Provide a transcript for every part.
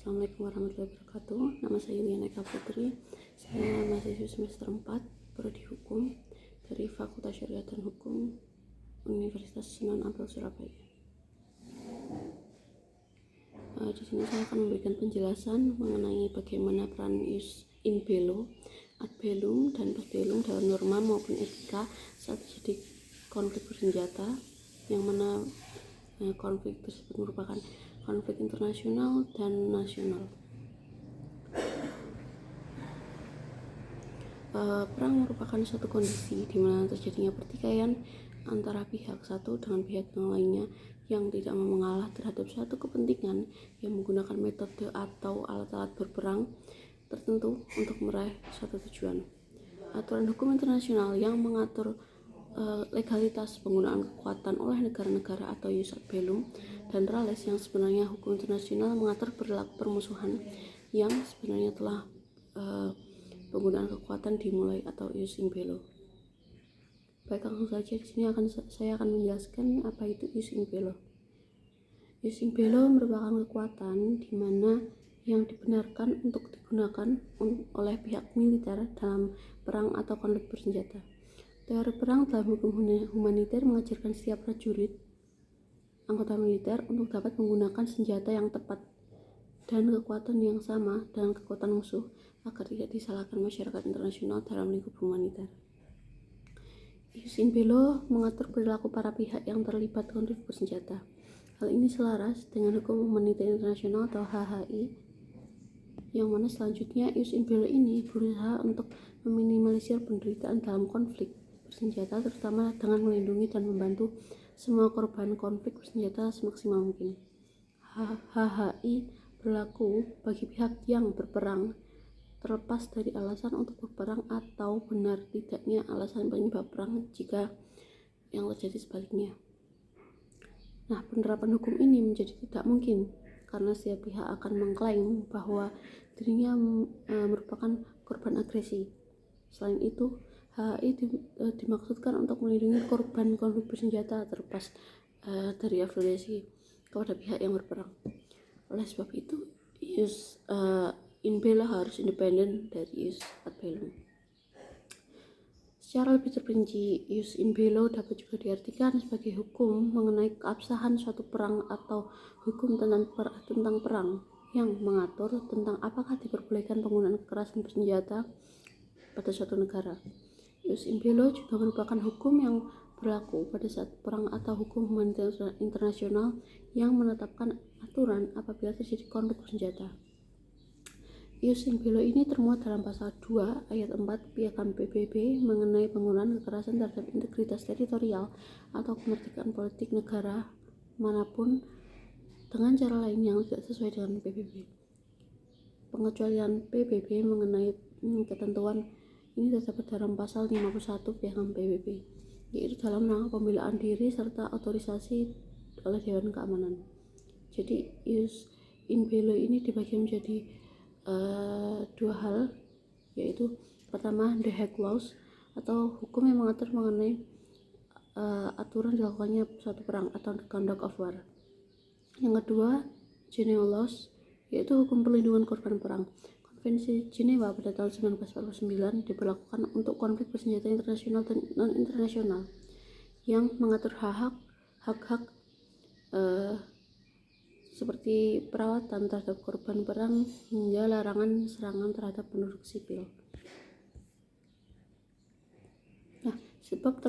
Assalamualaikum warahmatullahi wabarakatuh. Nama saya Yuliana Eka Putri. Saya mahasiswa semester 4 Prodi Hukum dari Fakultas Syariah dan Hukum Universitas Sunan Ampel Surabaya. Di sini saya akan memberikan penjelasan mengenai bagaimana peran ius in bello, ad bellum, dan post bellum dalam norma maupun etika saat terjadi konflik bersenjata, yang mana konflik tersebut merupakan konflik internasional dan nasional. Perang merupakan suatu kondisi di mana terjadinya pertikaian antara pihak satu dengan pihak yang lainnya yang tidak mau mengalah terhadap suatu kepentingan yang menggunakan metode atau alat-alat berperang tertentu untuk meraih suatu tujuan. Aturan hukum internasional yang mengatur legalitas penggunaan kekuatan oleh negara-negara atau ius ad bellum dan rales yang sebenarnya hukum internasional mengatur perilaku permusuhan yang sebenarnya telah penggunaan kekuatan dimulai atau ius in bello. Baik, langsung saja di sini saya akan menjelaskan apa itu ius in bello. Ius in bello merupakan kekuatan di mana yang dibenarkan untuk digunakan oleh pihak militer dalam perang atau konflik bersenjata. Teori perang dalam hukum humaniter mengajarkan setiap prajurit anggota militer untuk dapat menggunakan senjata yang tepat dan kekuatan yang sama dengan kekuatan musuh agar tidak disalahkan masyarakat internasional dalam lingkup humaniter. Ius in bello mengatur perilaku para pihak yang terlibat konflik bersenjata. Hal ini selaras dengan hukum humaniter internasional atau HHI, yang mana selanjutnya ius in bello ini berusaha untuk meminimalisir penderitaan dalam konflik bersenjata, terutama dengan melindungi dan membantu semua korban konflik bersenjata semaksimal mungkin. HHI berlaku bagi pihak yang berperang, terlepas dari alasan untuk berperang atau benar tidaknya alasan penyebab perang jika yang terjadi sebaliknya. Nah, penerapan hukum ini menjadi tidak mungkin karena setiap pihak akan mengklaim bahwa dirinya merupakan korban agresi. Selain itu, HHI dimaksudkan untuk melindungi korban konflik bersenjata terlepas dari afiliasi kepada pihak yang berperang. Oleh sebab itu, ius in bello harus independen dari ius ad bellum. Secara lebih terperinci, ius in bello dapat juga diartikan sebagai hukum mengenai keabsahan suatu perang atau hukum tentang perang yang mengatur tentang apakah diperbolehkan penggunaan kekerasan bersenjata pada suatu negara. Ius in bello juga merupakan hukum yang berlaku pada saat perang atau hukum humaniter internasional yang menetapkan aturan apabila terjadi konflik bersenjata. Ius in bello ini termuat dalam pasal 2 ayat 4 Piagam PBB mengenai penggunaan kekerasan terhadap integritas teritorial atau kemerdekaan politik negara manapun dengan cara lain yang tidak sesuai dengan PBB. Pengecualian PBB mengenai ketentuan ini terdapat dalam pasal 51 Piagam PBB, yaitu dalam rangka pembelaan diri serta otorisasi oleh Dewan Keamanan. Jadi ius in bello ini dibagi menjadi dua hal, yaitu pertama The Hague Laws atau hukum yang mengatur mengenai aturan dilakukannya suatu perang atau the conduct of war. Yang kedua Geneva Laws, yaitu hukum perlindungan korban perang. Konvensi Jenewa pada tahun 1949 diberlakukan untuk konflik bersenjata internasional dan non-internasional yang mengatur hak-hak seperti perawatan terhadap korban perang hingga larangan serangan terhadap penduduk sipil. Nah, sebab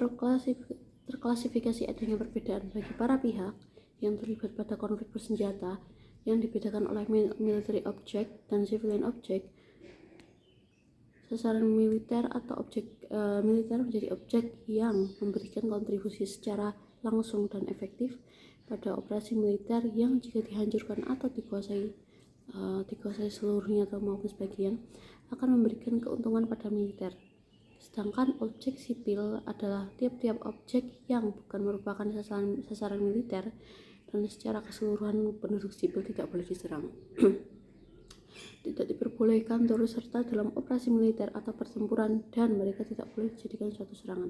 terklasifikasi adanya perbedaan bagi para pihak yang terlibat pada konflik bersenjata yang dibedakan oleh military object dan civilian object. Sasaran militer atau objek militer menjadi objek yang memberikan kontribusi secara langsung dan efektif pada operasi militer yang jika dihancurkan atau dikuasai seluruhnya atau maupun sebagian akan memberikan keuntungan pada militer. Sedangkan objek sipil adalah tiap-tiap objek yang bukan merupakan sasaran militer dan secara keseluruhan penduduk sipil tidak boleh diserang. Tidak diperbolehkan turut serta dalam operasi militer atau pertempuran dan mereka tidak boleh dijadikan suatu serangan.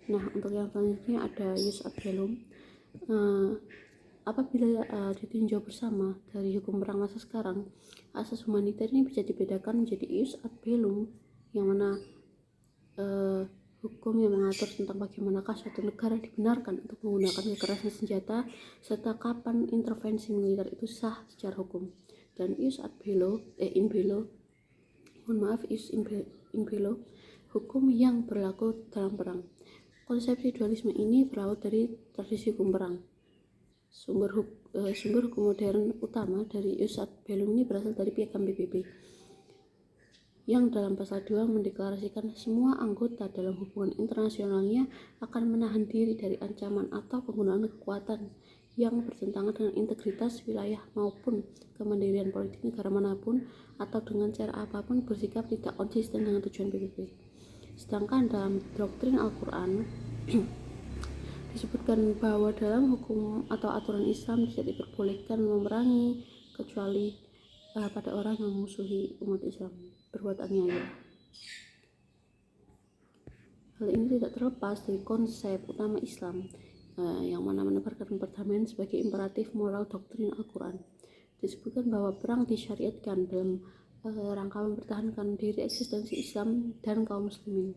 Nah, untuk yang selanjutnya ada ius ad bellum. Apabila ditinjau bersama dari hukum perang masa sekarang, asas humaniter ini bisa dibedakan menjadi ius ad bellum, yang mana hukum yang mengatur tentang bagaimanakah suatu negara dibenarkan untuk menggunakan kekerasan senjata serta kapan intervensi militer itu sah secara hukum. Dan ius ad bello, ius in bello, hukum yang berlaku dalam perang. Konsepsi dualisme ini berawal dari tradisi hukum perang. Sumber hukum modern utama dari ius ad bellum ini berasal dari Piagam PBB, yang dalam pasal 2 mendeklarasikan semua anggota dalam hubungan internasionalnya akan menahan diri dari ancaman atau penggunaan kekuatan yang bertentangan dengan integritas wilayah maupun kemandirian politik negara manapun atau dengan cara apapun bersikap tidak konsisten dengan tujuan PBB. Sedangkan dalam doktrin Al-Quran disebutkan bahwa dalam hukum atau aturan Islam tidak diperbolehkan memerangi kecuali pada orang yang memusuhi umat Islam berbuat aniaya. Hal ini tidak terlepas dari konsep utama Islam yang mana menebarkan perdamaian sebagai imperatif moral doktrin Al-Quran. Disebutkan bahwa perang disyariatkan dalam rangka mempertahankan diri eksistensi Islam dan kaum muslimin.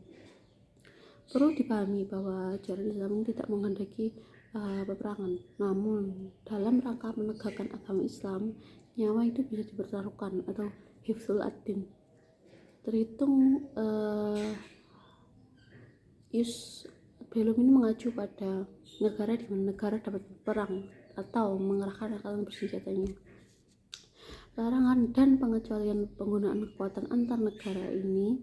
Perlu dipahami bahwa ajaran Islam ini tidak menghendaki peperangan, namun dalam rangka menegakkan agama Islam, nyawa itu bisa dipertaruhkan atau hifdzul ad-din. Terhitung ius bellum ini mengacu pada negara di mana negara dapat berperang atau mengerahkan angkatan bersenjatanya. Larangan dan pengecualian penggunaan kekuatan antar negara ini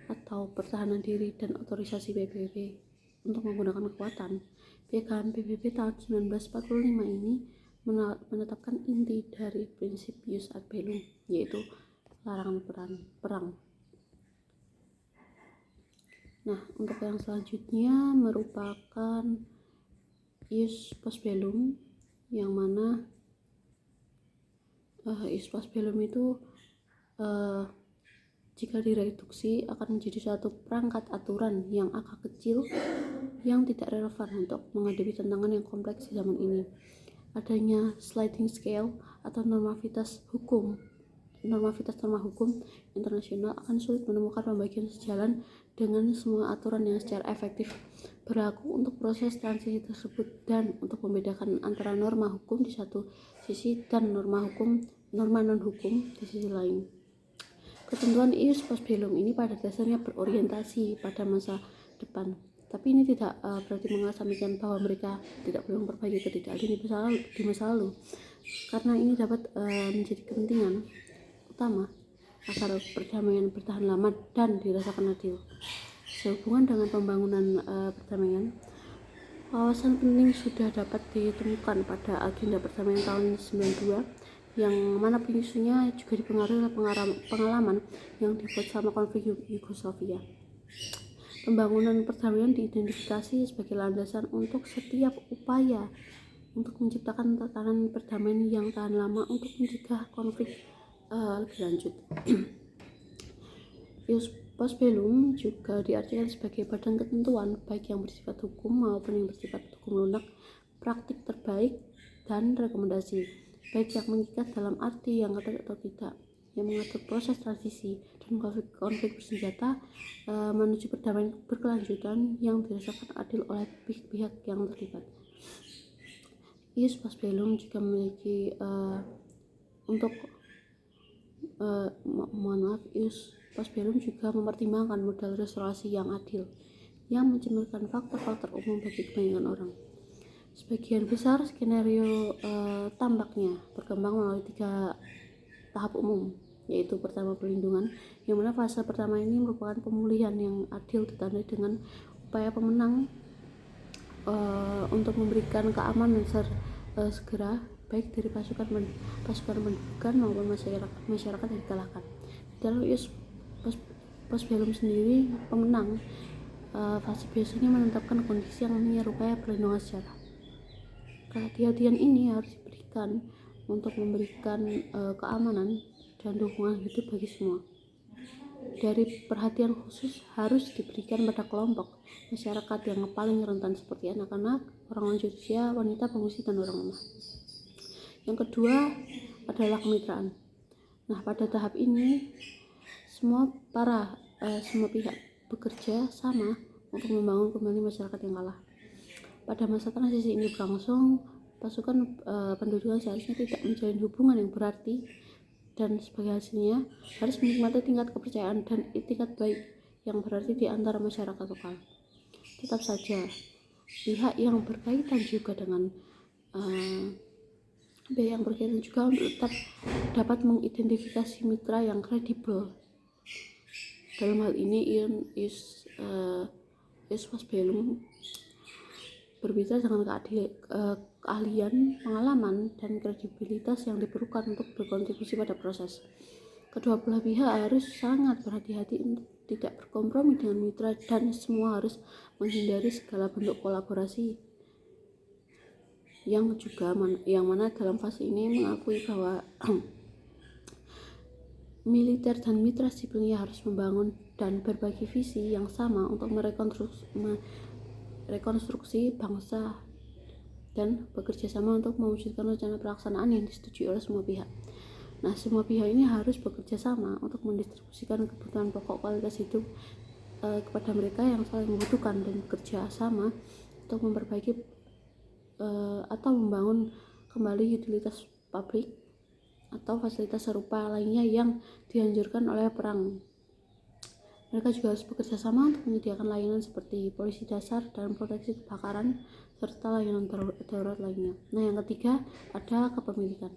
atau pertahanan diri dan otorisasi PBB untuk menggunakan kekuatan. Piagam PBB tahun 1945 ini menetapkan inti dari prinsip ius ad bellum, yaitu larangan perang. Nah, untuk yang selanjutnya merupakan ius post bellum, yang mana ius post bellum itu jika direduksi akan menjadi suatu perangkat aturan yang agak kecil yang tidak relevan untuk menghadapi tantangan yang kompleks di zaman ini. Adanya sliding scale atau normativitas norma hukum internasional akan sulit menemukan pembagian sejalan dengan semua aturan yang secara efektif berlaku untuk proses transisi tersebut dan untuk membedakan antara norma hukum di satu sisi dan norma non hukum di sisi lain. Ketentuan ius post bellum ini pada dasarnya berorientasi pada masa depan, tapi ini tidak berarti mengasamikan bahwa mereka tidak perlu memperbaiki ketidakadilan di masa lalu, karena ini dapat menjadi kepentingan utama agar perdamaian bertahan lama dan dirasakan adil. Sehubungan dengan pembangunan perdamaian, wawasan penting sudah dapat ditemukan pada agenda perdamaian tahun 92, yang mana penyusunnya juga dipengaruhi oleh pengalaman yang dibuat selama konflik Yugoslavia. Pembangunan perdamaian diidentifikasi sebagai landasan untuk setiap upaya untuk menciptakan tatanan perdamaian yang tahan lama untuk mencegah konflik lebih lanjut. Ius post bellum juga diartikan sebagai badan ketentuan baik yang bersifat hukum maupun yang bersifat hukum lunak, praktik terbaik dan rekomendasi, baik yang mengikat dalam arti yang ketat atau tidak, yang mengatur proses transisi dan konflik bersenjata menuju perdamaian berkelanjutan yang dirasakan adil oleh pihak yang terlibat. Ius post bellum juga memiliki ius post bellum juga mempertimbangkan modal restorasi yang adil yang mencerminkan faktor-faktor umum bagi kebanyakan orang. Sebagian besar skenario tampaknya berkembang melalui 3 tahap umum, yaitu pertama perlindungan, yang mana fase pertama ini merupakan pemulihan yang adil ditandai dengan upaya pemenang untuk memberikan keamanan segera baik dari pasukan pendudukan maupun masyarakat yang dikalahkan. Dalam ius post bellum sendiri, pemenang fase biasanya menetapkan kondisi yang menyerupai perlindungan sejarah. Kehati-hatian ini harus diberikan untuk memberikan keamanan dan dukungan hidup bagi semua. Dari perhatian khusus harus diberikan pada kelompok masyarakat yang paling rentan seperti anak-anak, orang lanjut usia, wanita, pengungsi, dan orang lemah. Yang kedua adalah kemitraan. Nah, pada tahap ini semua pihak bekerja sama untuk membangun kembali masyarakat yang kalah. Pada masa transisi ini berlangsung, pasukan pendudukan seharusnya tidak menjalin hubungan yang berarti dan sebagai hasilnya harus menikmati tingkat kepercayaan dan itikat baik yang berarti di antara masyarakat lokal. Tetap saja, pihak yang berkaitan juga tetap dapat mengidentifikasi mitra yang kredibel. Dalam hal ini Ius Bellum berbicara dengan keahlian, pengalaman, dan kredibilitas yang diperlukan untuk berkontribusi pada proses. Kedua belah pihak harus sangat berhati-hati untuk tidak berkompromi dengan mitra dan semua harus menghindari segala bentuk kolaborasi yang mana dalam fase ini mengakui bahwa militer dan mitra sipilnya harus membangun dan berbagi visi yang sama untuk merekonstruksi bangsa dan bekerja sama untuk mewujudkan rencana pelaksanaan yang disetujui oleh semua pihak. Nah, semua pihak ini harus bekerja sama untuk mendistribusikan kebutuhan pokok kualitas hidup kepada mereka yang saling membutuhkan dan bekerja sama untuk memperbaiki atau membangun kembali utilitas publik atau fasilitas serupa lainnya yang dihancurkan oleh perang. Mereka juga harus bekerja sama untuk menyediakan layanan seperti polisi dasar dan proteksi kebakaran serta layanan darurat lainnya. Nah, yang ketiga ada kepemilikan.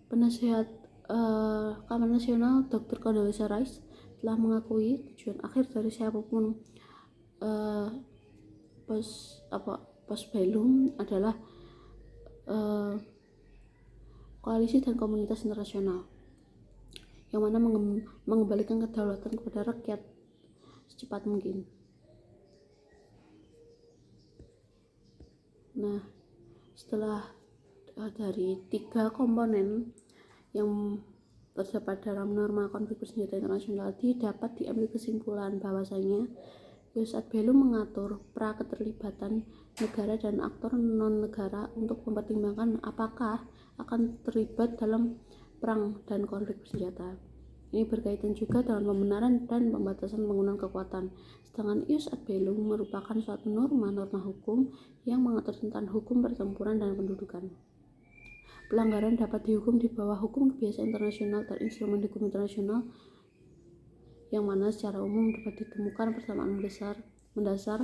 Penasihat Keamanan Nasional Dr. Condoleezza Rice telah mengakui tujuan akhir dari siapapun pos bellum adalah koalisi dan komunitas internasional yang mana mengembalikan kedaulatan kepada rakyat secepat mungkin. Nah, setelah dari 3 komponen yang terdapat dalam norma konflik bersenjata internasional dapat diambil kesimpulan bahwasanya Ius ad Bellum mengatur pra-keterlibatan negara dan aktor non-negara untuk mempertimbangkan apakah akan terlibat dalam perang dan konflik bersenjata. Ini berkaitan juga dengan pembenaran dan pembatasan penggunaan kekuatan. Sedangkan Ius ad Bellum merupakan suatu norma hukum yang mengatur tentang hukum pertempuran dan pendudukan. Pelanggaran dapat dihukum di bawah hukum kebiasaan internasional dan instrumen hukum internasional yang mana secara umum dapat ditemukan persamaan mendasar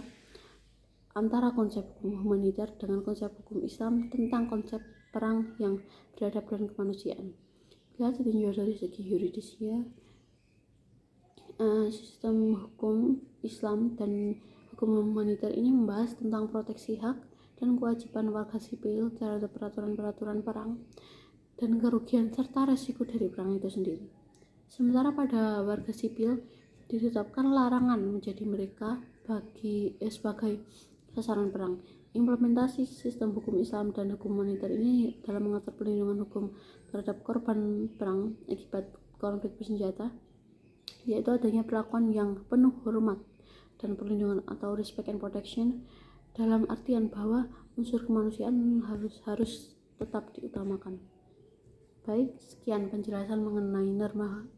antara konsep hukum humaniter dengan konsep hukum Islam tentang konsep perang yang beradab dan kemanusiaan. Bila ditinjau dari segi yuridisnya, sistem hukum Islam dan hukum humaniter ini membahas tentang proteksi hak dan kewajiban warga sipil terhadap peraturan-peraturan perang dan kerugian serta resiko dari perang itu sendiri. Sementara pada warga sipil ditetapkan larangan menjadi mereka sebagai sasaran perang. Implementasi sistem hukum Islam dan hukum humaniter ini dalam mengatur perlindungan hukum terhadap korban perang akibat konflik bersenjata, yaitu adanya perlakuan yang penuh hormat dan perlindungan atau respect and protection, dalam artian bahwa unsur kemanusiaan harus tetap diutamakan. Baik, sekian penjelasan mengenai norma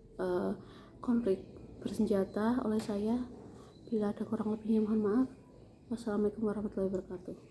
konflik bersenjata oleh saya. Bila ada kurang lebihnya mohon maaf. Wassalamualaikum warahmatullahi wabarakatuh.